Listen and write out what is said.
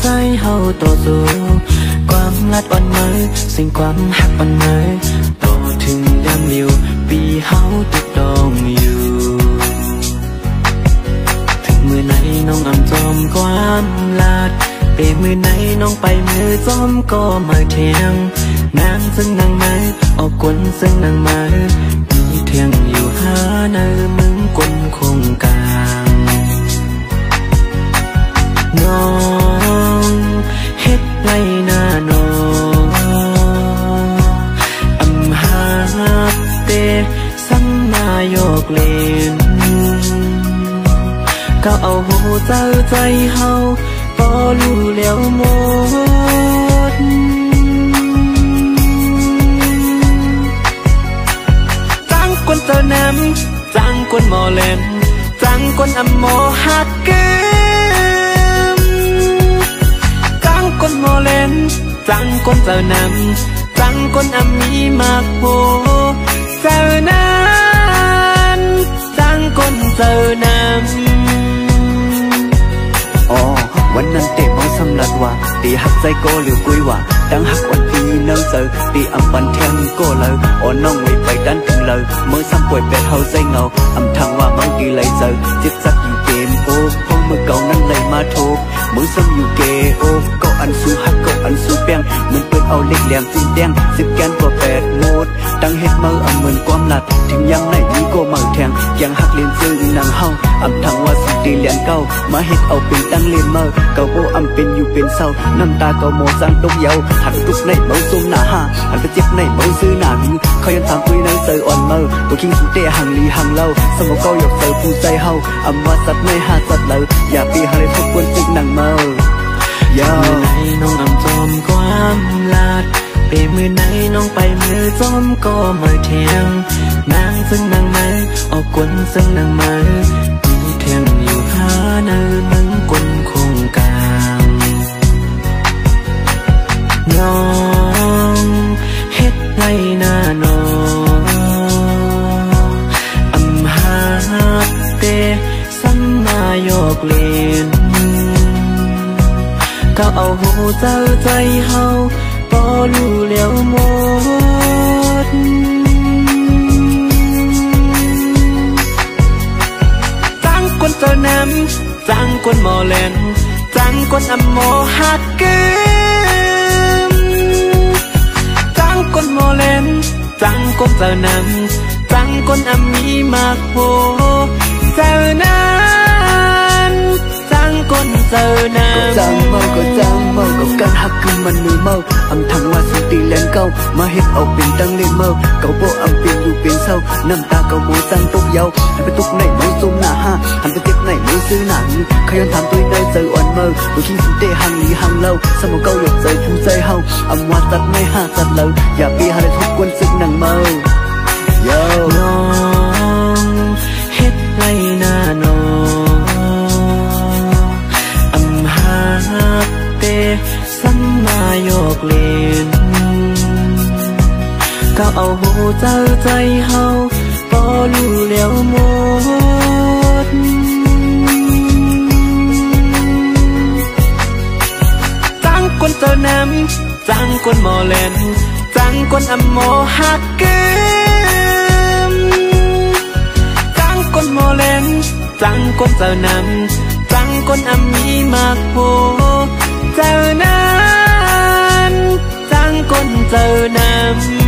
ใจเฮาต่อสู้ความลัดอ่อนมือสิ่งความหักอ่อนมือต่อถึงยามอยู่ปีเฮาติดดองอยู่ถึงมือไหนน้องอำจอมความลัดเปมือไหนน้องไปมือจอมก็มาเทียงนางซึ่งนางไม้ออกกวนซึ่งนางไม้มีเทียงอยู่หาเนื้อมึงกวนคงกลางน้องเฮ็ดไรหน้าน้องอำหาเตสัมมาโยกเล่นก็เอาหูเจ้าใจเฮาพอรู้แล้วหมดจังคนเจอน้ำจังคนหมอเล่นจังคนอำโมหักเกมจังคนหมอเล่นจังคนเจอน้ำจังคนอำมีมากโหเจอนั้นจังคนเจอน้ำวันนั้นเตะมองสำลัดว่าตีหักใจโกหรือกุยว่าดังหักวันปีเนิ่งเจอตีอำบันแทงโกเลยน้องไม่ไปดันถึงเลยเมื่อซ้ำป่วยเป็นเฮาใจเงาอำทางว่าบางทีเลยเจอจิตจัดอยู่เกมโอ้พงมือเก่านั้นเลยมาโทกมือซ้ำอยู่เกโอ้ก็อันสู้หักก็อันสู้แป้งเหมือนเปิดเอาเล็กแหลมจิ้มแดง10 แกนกว่า8 โมดตั้งเฮ็ดมืออำเหมือนความหลัดถึงยังไหนมีก็มาแทงยังหักเลียนซึ่งนางเฮาอำทางว่าสุดตีเลียนเก้ามาเฮ็ดเอาเป็นตั้งเลียนเมื่อเก่าโบอำเป็นอยู่เป็นเศร้าน้ำตาเก่าโมสร้างตกเยาหันทุกในเมาซุ่มหน้าห้าหันไปเจ็บในเมาซื้อหนังเขายันตามคุยในเจออ่อนเมื่อตัวคิงสุดเตะหังลีหังเล่าสมองเก่าหยอกเจอผู้ใจเฮาอำว่าสัตว์ไม่หาสัตว์เลยอย่าปีหาเลยทุกคนจึกหนังเมื่อยาวมือไหนน้องอำจอมความลาดเปมือไหนน้องไปมือจอมก็มาเทียงนางซึ่งนางไม้ออกกวนซึ่งนางไม้มีเทียงอยู่หาเนื้อมึงกวนคงกลางน้องเฮ็ดไรหน้าน้องอำหาเตสัมมาโยกเล่นก็เอาหูเจ้าใจเฮาพอรู้แล้วหมดจังคนเจอน้ำจังคนหมอเล่นจังคนอำโมหักเกมจังคนหมอเล่นจังคนเจอน้ำจังคนอำมีมากโหเจอนั้นจังคนเจอน้ำจังเมาก็จังเมาก็การหักคือมันมือเมาอำทางว่าสุดตีแลนเก่ามาเฮ็ดเอาเป็นตั้งเล่นเมาเก่าโบอำเป็นอยู่เป็นเศร้าน้ำตาเก่าโมสร้างตกเยาหันไปตุกในเมาซุ่มหน้าห้าหันไปเจ็บในเมาซื้อหนังเขายันถามตัวในเจออ่อนเมาตัวคิงสุดเตะหังลีหังเล่าสมองเก่าหยอกใจผู้ใจเฮาอำว่าสัตว์ไม่หาสัตว์เลยอย่าปีหาเลยทุกคนซึกหนังเมาน้องเฮ็ดไรหน้าน้องอำหาเตสัมมาโยกเล่นก็เอาหูเจ้าใจเฮาพอรู้แล้วหมดจังคนเจอน้ำจังคนหมอเล่นจังคนอำโมหักเกมจังคนหมอเล่นจังคนเจอน้ำจังคนอำมีมากโหเจอนั้นจังคนเจอน้ำ